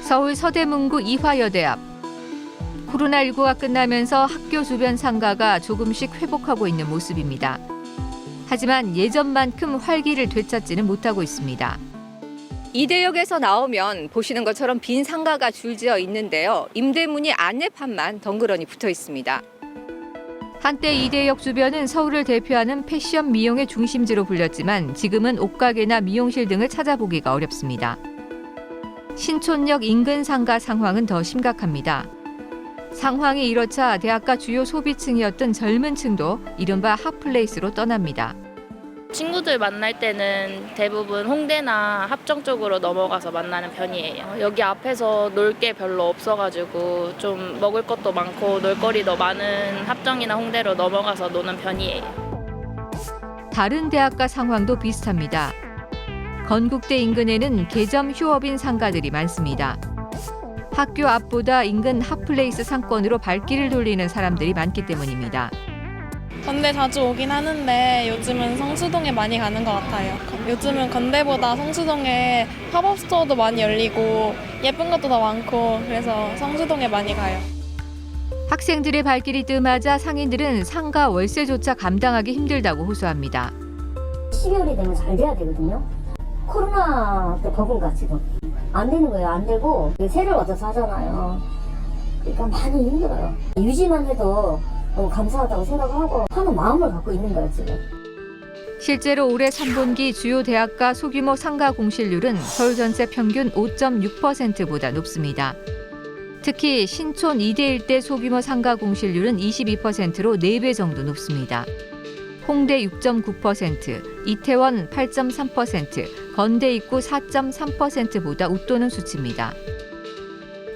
서울 서대문구 이화여대 앞. 코로나19가 끝나면서 학교 주변 상가가 조금씩 회복하고 있는 모습입니다. 하지만 예전만큼 활기를 되찾지는 못하고 있습니다. 이대역에서 나오면 보시는 것처럼 빈 상가가 줄지어 있는데요. 임대문이 안내판만 덩그러니 붙어 있습니다. 한때 이대역 주변은 서울을 대표하는 패션 미용의 중심지로 불렸지만 지금은 옷가게나 미용실 등을 찾아보기가 어렵습니다. 신촌역 인근 상가 상황은 더 심각합니다. 상황이 이렇자 대학가 주요 소비층이었던 젊은 층도 이른바 핫플레이스로 떠납니다. 친구들 만날 때는 대부분 홍대나 합정 쪽으로 넘어가서 만나는 편이에요. 여기 앞에서 놀 게 별로 없어가지고 좀 먹을 것도 많고 놀거리도 많은 합정이나 홍대로 넘어가서 노는 편이에요. 다른 대학가 상황도 비슷합니다. 건국대 인근에는 개점 휴업인 상가들이 많습니다. 학교 앞보다 인근 핫플레이스 상권으로 발길을 돌리는 사람들이 많기 때문입니다. 건대 자주 오긴 하는데 요즘은 성수동에 많이 가는 것 같아요. 요즘은 건대보다 성수동에 팝업 스토어도 많이 열리고 예쁜 것도 더 많고 그래서 성수동에 많이 가요. 학생들의 발길이 뜸하자 상인들은 상가 월세조차 감당하기 힘들다고 호소합니다. 12월이 되면 잘 돼야 되거든요. 코로나 때 버금가 지금 안 되는 거예요. 안 되고 세를 맞아서 하잖아요. 그러니까 많이 힘들어요. 유지만 해도 너무 감사하다고 생각하고 하는 마음을 갖고 있는 거예요 지금. 실제로 올해 3분기 주요 대학가 소규모 상가 공실률은 서울 전체 평균 5.6%보다 높습니다. 특히 신촌 2대 일대 소규모 상가 공실률은 22%로 4배 정도 높습니다. 홍대 6.9%, 이태원 8.3%, 건대 입구 4.3%보다 웃도는 수치입니다.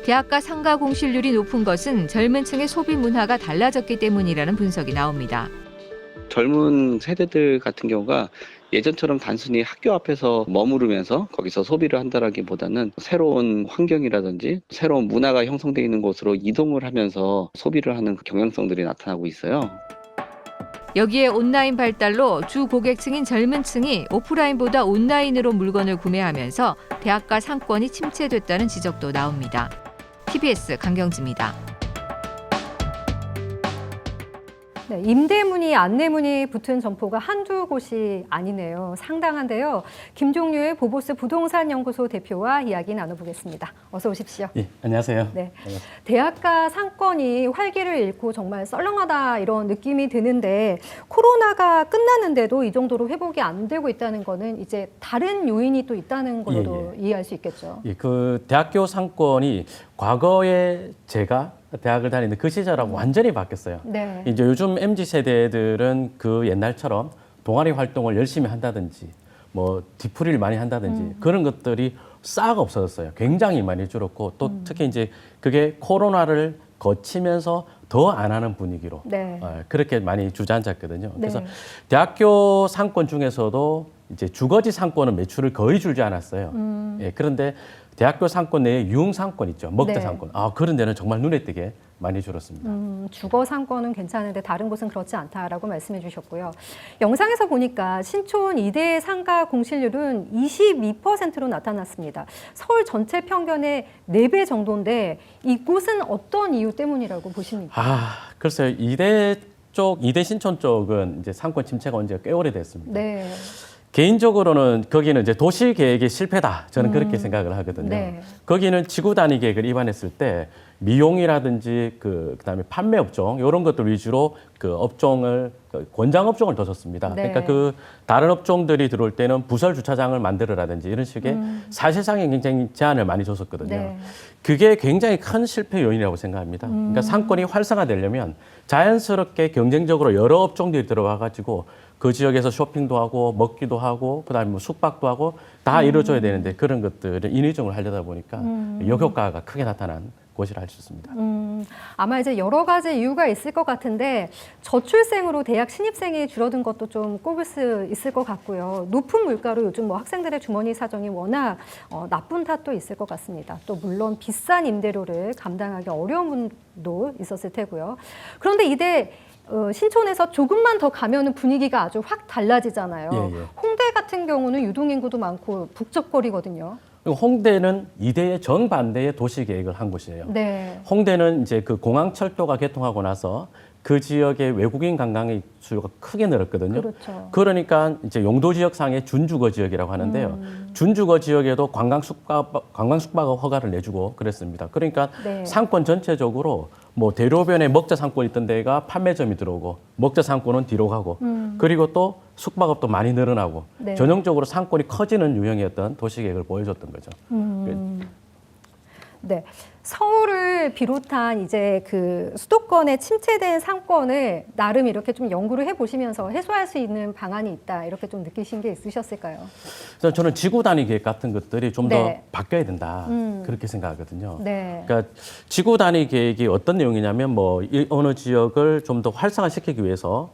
대학가 상가 공실률이 높은 것은 젊은 층의 소비 문화가 달라졌기 때문이라는 분석이 나옵니다. 젊은 세대들 같은 경우가 예전처럼 단순히 학교 앞에서 머무르면서 거기서 소비를 한다라기보다는 새로운 환경이라든지 새로운 문화가 형성되어 있는 곳으로 이동을 하면서 소비를 하는 그 경향성들이 나타나고 있어요. 여기에 온라인 발달로 주 고객층인 젊은 층이 오프라인보다 온라인으로 물건을 구매하면서 대학가 상권이 침체됐다는 지적도 나옵니다. TBS 강경지입니다. 네, 임대문이 안내문이 붙은 점포가 한두 곳이 아니네요. 상당한데요. 김종류의 보보스 부동산 연구소 대표와 이야기 나눠보겠습니다. 어서 오십시오. 예, 안녕하세요. 네, 대학가 상권이 활기를 잃고 정말 썰렁하다 이런 느낌이 드는데 코로나가 끝났는데도 이 정도로 회복이 안 되고 있다는 거는 이제 다른 요인이 또 있다는 걸로도 이해할 수 있겠죠. 예, 그 대학교 상권이 과거에 제가 대학을 다니는 그 시절하고 완전히 바뀌었어요. 네. 이제 요즘 MZ 세대들은 그 옛날처럼 동아리 활동을 열심히 한다든지 뭐 뒤풀이를 많이 한다든지 그런 것들이 싹 없어졌어요. 굉장히 많이 줄었고 또 특히 이제 그게 코로나를 거치면서 더 안 하는 분위기로 네. 그렇게 많이 주저앉았거든요. 그래서 네. 대학교 상권 중에서도 이제 주거지 상권은 매출을 거의 줄지 않았어요. 예, 그런데 대학교 상권 내에 유흥 상권 있죠. 먹다 네. 상권. 그런 데는 정말 눈에 띄게 많이 줄었습니다. 주거 상권은 괜찮은데 다른 곳은 그렇지 않다라고 말씀해 주셨고요. 영상에서 보니까 신촌 2대 상가 공실률은 22%로 나타났습니다. 서울 전체 평균의 4배 정도인데 이곳은 어떤 이유 때문이라고 보십니까? 글쎄요. 이대 신촌 쪽은 이제 상권 침체가 온 지가 꽤 오래됐습니다. 네. 개인적으로는 거기는 이제 도시 계획의 실패다. 저는 그렇게 생각을 하거든요. 네. 거기는 지구 단위 계획을 입안했을 때 미용이라든지 그다음에 판매 업종 이런 것들 위주로 그 업종을 권장 업종을 뒀었습니다. 네. 그러니까 그 다른 업종들이 들어올 때는 부설 주차장을 만들어라든지 이런 식의 사실상의 굉장히 제한을 많이 줬었거든요. 네. 그게 굉장히 큰 실패 요인이라고 생각합니다. 그러니까 상권이 활성화되려면 자연스럽게 경쟁적으로 여러 업종들이 들어와 가지고 그 지역에서 쇼핑도 하고 먹기도 하고 그다음에 뭐 숙박도 하고 다 이루어져야 되는데 그런 것들을 인위적으로 하려다 보니까 역효과가 크게 나타난 곳이라 할 수 있습니다. 아마 이제 여러 가지 이유가 있을 것 같은데 저출생으로 대학 신입생이 줄어든 것도 좀 꼽을 수 있을 것 같고요. 높은 물가로 요즘 뭐 학생들의 주머니 사정이 워낙 나쁜 탓도 있을 것 같습니다. 또 물론 비싼 임대료를 감당하기 어려운 분도 있었을 테고요. 그런데 이때 신촌에서 조금만 더 가면은 분위기가 아주 확 달라지잖아요. 예, 예. 홍대 같은 경우는 유동인구도 많고 북적거리거든요. 그리고 홍대는 이대의 정반대의 도시 계획을 한 곳이에요. 네. 홍대는 이제 그 공항철도가 개통하고 나서 그 지역의 외국인 관광의 수요가 크게 늘었거든요. 그렇죠. 그러니까 이제 용도 지역상의 준주거 지역이라고 하는데요. 준주거 지역에도 관광 숙박업 허가를 내주고 그랬습니다. 그러니까 네. 상권 전체적으로 뭐 대로변에 먹자 상권 있던 데가 판매점이 들어오고 먹자 상권은 뒤로 가고 그리고 또 숙박업도 많이 늘어나고 네. 전형적으로 상권이 커지는 유형이었던 도시계획을 보여줬던 거죠. 네. 서울을 비롯한 이제 그 수도권의 침체된 상권을 나름 이렇게 좀 연구를 해보시면서 해소할 수 있는 방안이 있다 이렇게 좀 느끼신 게 있으셨을까요? 그래서 저는 지구 단위 계획 같은 것들이 좀 더 네. 바뀌어야 된다 그렇게 생각하거든요. 네. 그러니까 지구 단위 계획이 어떤 내용이냐면 뭐 어느 지역을 좀 더 활성화시키기 위해서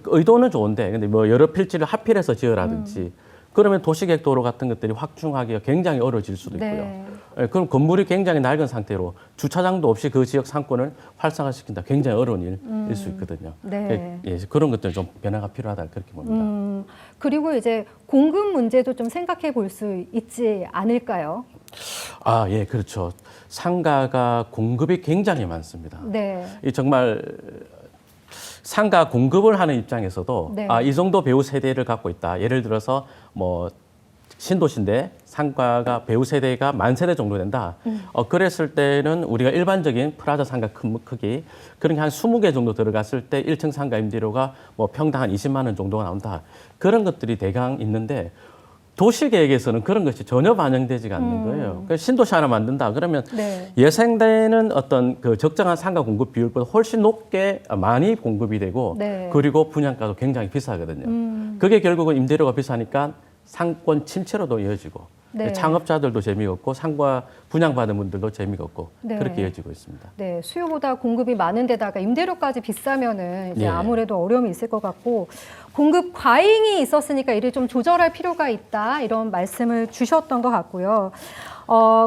의도는 좋은데 근데 뭐 여러 필지를 합필해서 지어라든지 그러면 도시계획 도로 같은 것들이 확충하기가 굉장히 어려워질 수도 있고요. 네. 예, 그럼 건물이 굉장히 낡은 상태로 주차장도 없이 그 지역 상권을 활성화시킨다 굉장히 어려운 일일 수 있거든요. 네. 예, 그런 것들 좀 변화가 필요하다 그렇게 봅니다. 그리고 이제 공급 문제도 좀 생각해 볼 수 있지 않을까요? 아, 예, 그렇죠. 상가가 공급이 굉장히 많습니다. 네. 이 정말 상가 공급을 하는 입장에서도 네. 이 정도 배우 세대를 갖고 있다. 예를 들어서 뭐 신도시인데 상가가 배우 세대가 10,000세대 정도 된다. 그랬을 때는 우리가 일반적인 프라자 상가 크기 그런 게 한 20개 정도 들어갔을 때 1층 상가 임대료가 뭐 평당 한 20만 원 정도가 나온다. 그런 것들이 대강 있는데 도시계획에서는 그런 것이 전혀 반영되지가 않는 거예요. 그러니까 신도시 하나 만든다 그러면 네. 예상되는 어떤 그 적정한 상가 공급 비율보다 훨씬 높게 많이 공급이 되고 네. 그리고 분양가도 굉장히 비싸거든요. 그게 결국은 임대료가 비싸니까 상권 침체로도 이어지고 네. 창업자들도 재미가 없고 상가 분양받은 분들도 재미가 없고 네. 그렇게 이어지고 있습니다. 네, 수요보다 공급이 많은 데다가 임대료까지 비싸면은 이제 예. 아무래도 어려움이 있을 것 같고 공급 과잉이 있었으니까 이를 좀 조절할 필요가 있다 이런 말씀을 주셨던 것 같고요.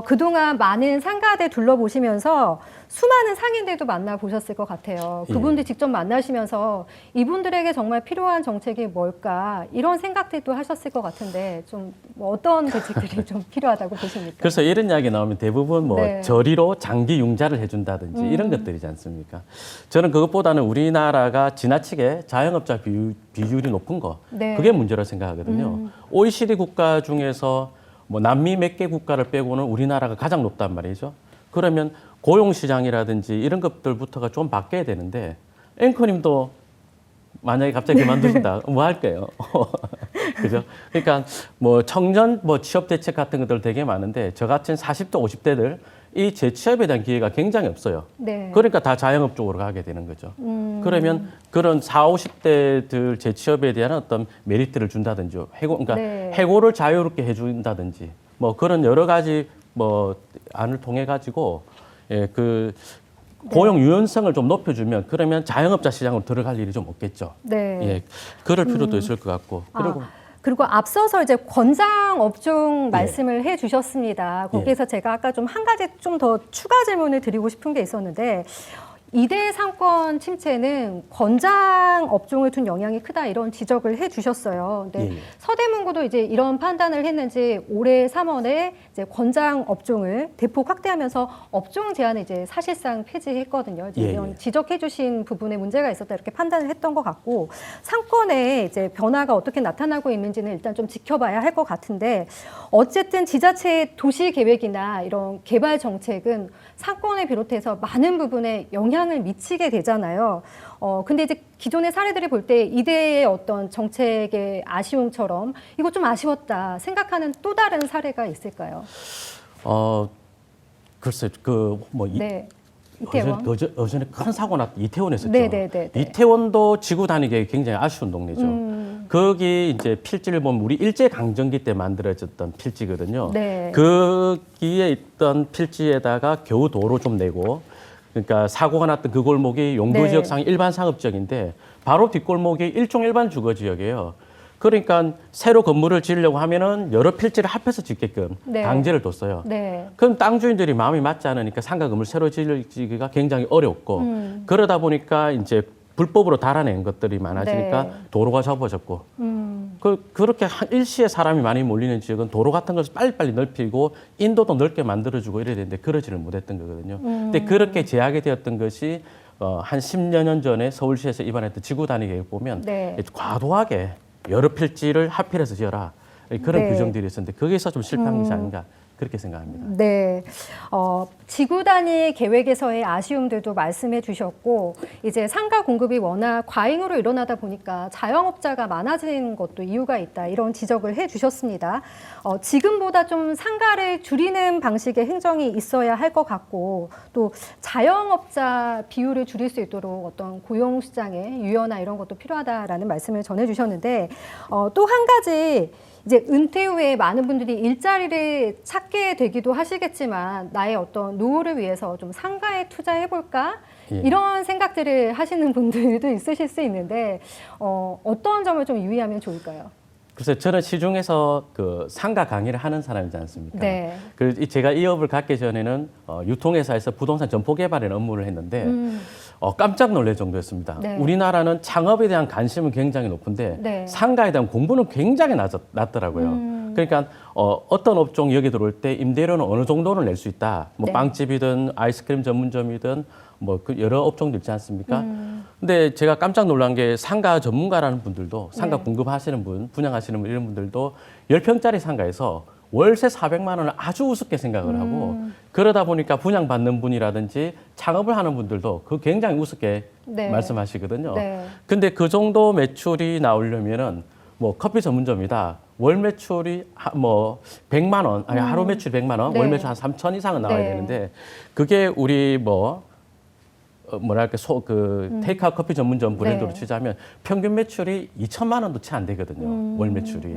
그동안 많은 상가들 둘러보시면서 수많은 상인들도 만나보셨을 것 같아요. 그분들 직접 만나시면서 이분들에게 정말 필요한 정책이 뭘까 이런 생각들도 하셨을 것 같은데 좀 뭐 어떤 대책들이 좀 필요하다고 보십니까? 그래서 이런 이야기 나오면 대부분 뭐 네. 저리로 장기 융자를 해준다든지 이런 것들이지 않습니까? 저는 그것보다는 우리나라가 지나치게 자영업자 비율이 높은 거 네. 그게 문제라고 생각하거든요. OECD 국가 중에서 뭐 남미 몇 개 국가를 빼고는 우리나라가 가장 높단 말이죠. 그러면 고용시장이라든지 이런 것들부터가 좀 바뀌어야 되는데 앵커님도 만약에 갑자기 그만두신다, 뭐 할까요? 그죠? 그러니까 뭐 청년 뭐 취업 대책 같은 것들 되게 많은데 저 같은 40대, 50대들 이 재취업에 대한 기회가 굉장히 없어요. 네. 그러니까 다 자영업 쪽으로 가게 되는 거죠. 그러면 그런 40, 50대들 재취업에 대한 어떤 메리트를 준다든지 그러니까 네. 해고를 자유롭게 해준다든지 뭐 그런 여러 가지 뭐 안을 통해 가지고 예, 그 고용 유연성을 좀 높여주면 그러면 자영업자 시장으로 들어갈 일이 좀 없겠죠. 네. 예, 그럴 필요도 있을 것 같고 그리고 앞서서 이제 권장 업종 말씀을 해주셨습니다. 거기에서 제가 아까 좀 한 가지 좀 더 추가 질문을 드리고 싶은 게 있었는데 이대 상권 침체는 권장 업종을 둔 영향이 크다 이런 지적을 해주셨어요. 근데 예. 서대문구도 이제 이런 판단을 했는지 올해 3월에 이제 권장 업종을 대폭 확대하면서 업종 제한을 이제 사실상 폐지했거든요. 이제 이런 예. 지적해주신 부분에 문제가 있었다 이렇게 판단을 했던 것 같고 상권에 이제 변화가 어떻게 나타나고 있는지는 일단 좀 지켜봐야 할 것 같은데 어쨌든 지자체의 도시 계획이나 이런 개발 정책은 상권을 비롯해서 많은 부분에 영향을 미치게 되잖아요. 근데 이제 기존의 사례들을 볼 때 이대의 어떤 정책의 아쉬움처럼 이거 좀 아쉬웠다 생각하는 또 다른 사례가 있을까요? 글쎄 그뭐 네. 이태원. 어전에 큰 사고 났 이태원에서죠. 네네네. 이태원도 지구 단위계획이 굉장히 아쉬운 동네죠. 거기 이제 필지를 보면 우리 일제 강점기 때 만들어졌던 필지거든요. 네. 거기에 있던 필지에다가 겨우 도로 좀 내고 그러니까 사고가 났던 그 골목이 용도 네. 지역상 일반 상업 지역인데 바로 뒷골목이 일종 일반 주거 지역이에요. 그러니까 새로 건물을 지으려고 하면은 여러 필지를 합해서 짓게끔 네. 방제를 뒀어요. 네. 그럼 땅 주인들이 마음이 맞지 않으니까 상가 건물 새로 지으기가 굉장히 어렵고 그러다 보니까 이제 불법으로 달아낸 것들이 많아지니까 네. 도로가 좁아졌고 그렇게 일시에 사람이 많이 몰리는 지역은 도로 같은 것을 빨리빨리 넓히고 인도도 넓게 만들어주고 이래야 되는데 그러지를 못했던 거거든요. 근데 그렇게 제약이 되었던 것이 한 10여 년 전에 서울시에서 입안했던 지구 단위 계획 보면 네. 과도하게 여러 필지를 하필해서 지어라 그런 네. 규정들이 있었는데 거기서 좀 실패한 것이 아닌가 그렇게 생각합니다. 네, 지구 단위 계획에서의 아쉬움들도 말씀해 주셨고 이제 상가 공급이 워낙 과잉으로 일어나다 보니까 자영업자가 많아지는 것도 이유가 있다 이런 지적을 해 주셨습니다. 지금보다 좀 상가를 줄이는 방식의 행정이 있어야 할 것 같고 또 자영업자 비율을 줄일 수 있도록 어떤 고용시장의 유연화 이런 것도 필요하다라는 말씀을 전해 주셨는데 또 한 가지 이제 은퇴 후에 많은 분들이 일자리를 찾게 되기도 하시겠지만 나의 어떤 노후를 위해서 좀 상가에 투자해볼까? 예. 이런 생각들을 하시는 분들도 있으실 수 있는데 어떤 점을 좀 유의하면 좋을까요? 글쎄 저는 시중에서 그 상가 강의를 하는 사람이지 않습니까? 네. 제가 이 업을 갖기 전에는 유통회사에서 부동산 점포 개발의 업무를 했는데 깜짝 놀랄 정도였습니다. 네. 우리나라는 창업에 대한 관심은 굉장히 높은데 네. 상가에 대한 공부는 굉장히 낮더라고요. 그러니까 어떤 업종 여기 들어올 때 임대료는 어느 정도는 낼 수 있다. 뭐 네. 빵집이든 아이스크림 전문점이든 뭐 그 여러 업종들 있지 않습니까? 근데 제가 깜짝 놀란 게 상가 전문가라는 분들도 상가 네. 공급하시는 분, 분양하시는 분 이런 분들도 10평짜리 상가에서 월세 400만 원을 아주 우습게 생각을 하고 그러다 보니까 분양받는 분이라든지 창업을 하는 분들도 그 굉장히 우습게 네. 말씀하시거든요. 네. 근데 그 정도 매출이 나오려면은 뭐 커피 전문점이다. 월 매출이 뭐 100만 원, 아니 하루 매출 100만 원, 네. 월 매출 한 3천 이상은 나와야 네. 되는데 그게 우리 뭐랄까 테이크아웃 커피 전문점 브랜드로 네. 치자면 평균 매출이 2천만 원도 채 안 되거든요. 월 매출이.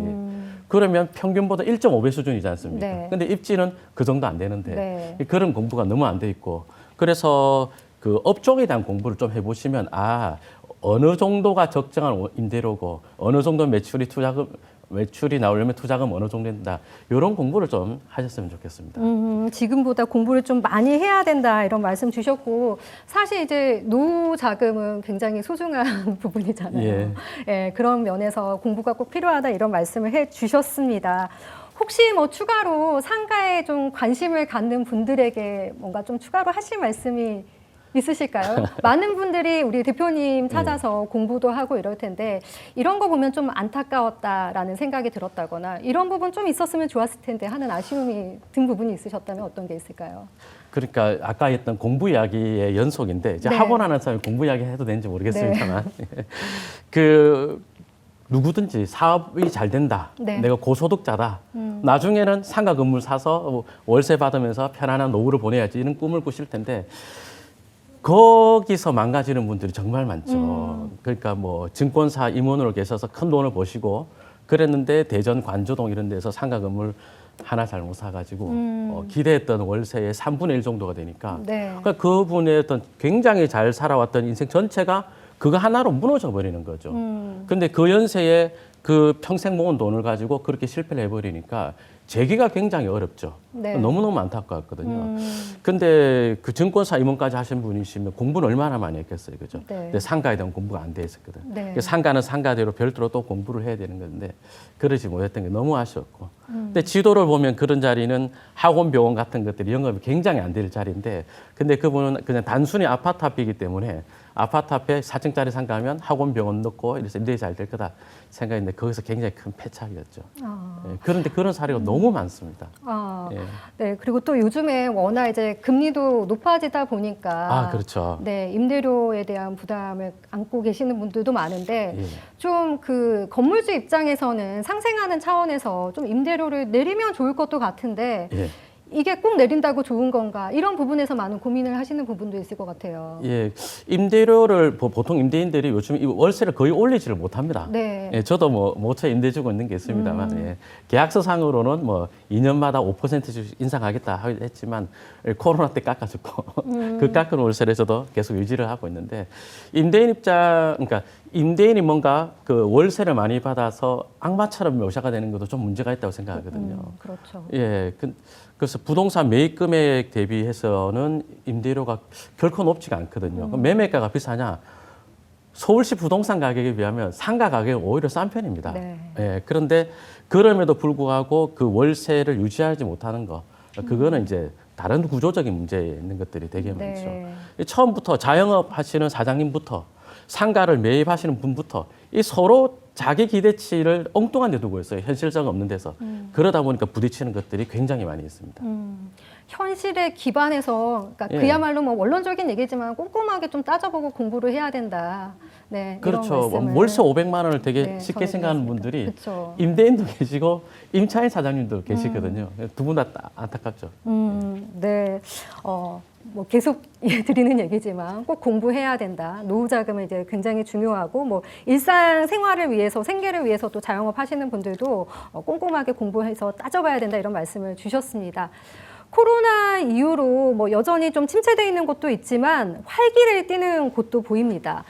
그러면 평균보다 1.5배 수준이지 않습니까? 네. 근데 입지는 그 정도 안 되는데 네. 그런 공부가 너무 안 돼 있고 그래서 그 업종에 대한 공부를 좀 해보시면 어느 정도가 적정한 임대료고 어느 정도 매출이 나오려면 투자금 어느 정도 된다. 이런 공부를 좀 하셨으면 좋겠습니다. 지금보다 공부를 좀 많이 해야 된다 이런 말씀 주셨고 사실 이제 노후 자금은 굉장히 소중한 부분이잖아요. 예. 예, 그런 면에서 공부가 꼭 필요하다 이런 말씀을 해 주셨습니다. 혹시 뭐 추가로 상가에 좀 관심을 갖는 분들에게 뭔가 좀 추가로 하실 말씀이 있으실까요? 많은 분들이 우리 대표님 찾아서 공부도 하고 이럴 텐데 이런 거 보면 좀 안타까웠다라는 생각이 들었다거나 이런 부분 좀 있었으면 좋았을 텐데 하는 아쉬움이 든 부분이 있으셨다면 어떤 게 있을까요? 그러니까 아까 했던 공부 이야기의 연속인데 이제 네. 학원 하는 사람이 공부 이야기 해도 되는지 모르겠습니다만 그 누구든지 사업이 잘 된다. 네. 내가 고소득자다. 나중에는 상가 건물 사서 월세 받으면서 편안한 노후를 보내야지 이런 꿈을 꾸실 텐데 거기서 망가지는 분들이 정말 많죠. 그러니까 뭐 증권사 임원으로 계셔서 큰 돈을 버시고 그랬는데 대전 관저동 이런 데서 상가 건물 하나 잘못 사가지고 기대했던 월세의 3분의 1 정도가 되니까 네. 그러니까 그분의 어떤 굉장히 잘 살아왔던 인생 전체가 그거 하나로 무너져 버리는 거죠. 근데 그 연세에 그 평생 모은 돈을 가지고 그렇게 실패를 해버리니까 재기가 굉장히 어렵죠. 네. 너무너무 안타까웠거든요. 근데 그 증권사 임원까지 하신 분이시면 공부는 얼마나 많이 했겠어요. 그죠? 네. 근데 상가에 대한 공부가 안 돼 있었거든. 네. 상가는 상가대로 별도로 또 공부를 해야 되는 건데 그러지 못했던 게 너무 아쉬웠고. 근데 지도를 보면 그런 자리는 학원, 병원 같은 것들이 영업이 굉장히 안 될 자리인데 근데 그분은 그냥 단순히 아파트 앞이기 때문에 아파트 앞에 4층짜리 상가하면 학원, 병원 넣고 이래서 일이 잘 될 거다 생각했는데 거기서 굉장히 큰 패착이었죠. 예, 그런데 그런 사례가 너무 많습니다. 예. 네, 그리고 또 요즘에 워낙 이제 금리도 높아지다 보니까 그렇죠. 네, 임대료에 대한 부담을 안고 계시는 분들도 많은데 예. 좀 그 건물주 입장에서는 상생하는 차원에서 좀 임대료를 내리면 좋을 것도 같은데 예. 이게 꼭 내린다고 좋은 건가 이런 부분에서 많은 고민을 하시는 부분도 있을 것 같아요. 예, 임대료를 보통 임대인들이 요즘 이 월세를 거의 올리지를 못합니다. 네. 예, 저도 뭐 모처 임대 주고 있는 게 있습니다만 예, 계약서상으로는 뭐 2년마다 5%씩 인상하겠다 했지만 코로나 때 깎아줬고 그 깎은 월세를 저도 계속 유지를 하고 있는데 그러니까 임대인이 뭔가 그 월세를 많이 받아서 악마처럼 묘사가 되는 것도 좀 문제가 있다고 생각하거든요. 그렇죠. 예, 그래서 부동산 매입 금액 대비해서는 임대료가 결코 높지가 않거든요. 그럼 매매가가 비싸냐? 서울시 부동산 가격에 비하면 상가 가격이 오히려 싼 편입니다. 네. 예, 그런데 그럼에도 불구하고 그 월세를 유지하지 못하는 거, 그거는 이제 다른 구조적인 문제에 있는 것들이 되게 많죠. 네. 처음부터 자영업 하시는 사장님부터 상가를 매입하시는 분부터 이 서로 자기 기대치를 엉뚱한 데 두고 있어요. 현실성 없는 데서. 그러다 보니까 부딪히는 것들이 굉장히 많이 있습니다. 현실에 기반해서 그러니까 예. 그야말로 뭐 원론적인 얘기지만 꼼꼼하게 좀 따져보고 공부를 해야 된다. 네, 그렇죠. 이런 말씀을. 월세 500만 원을 되게 네, 쉽게 생각하는 전해드렸습니다. 분들이 그렇죠. 임대인도 계시고 임차인 사장님도 계시거든요. 두 분 다 안타깝죠. 네. 뭐 계속 드리는 얘기지만 꼭 공부해야 된다. 노후 자금은 이제 굉장히 중요하고 뭐 일상 생활을 위해서 생계를 위해서 또 자영업 하시는 분들도 꼼꼼하게 공부해서 따져봐야 된다 이런 말씀을 주셨습니다. 코로나 이후로 뭐 여전히 좀 침체되어 있는 곳도 있지만 활기를 띠는 곳도 보입니다.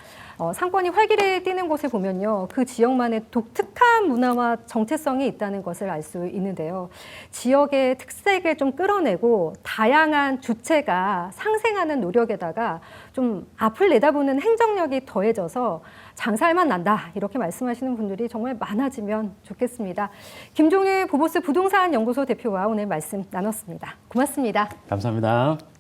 상권이 활기를 띠는 곳을 보면요. 그 지역만의 독특한 문화와 정체성이 있다는 것을 알 수 있는데요. 지역의 특색을 좀 끌어내고 다양한 주체가 상생하는 노력에다가 좀 앞을 내다보는 행정력이 더해져서 장살만 난다. 이렇게 말씀하시는 분들이 정말 많아지면 좋겠습니다. 김종일 보보스 부동산 연구소 대표와 오늘 말씀 나눴습니다. 고맙습니다. 감사합니다.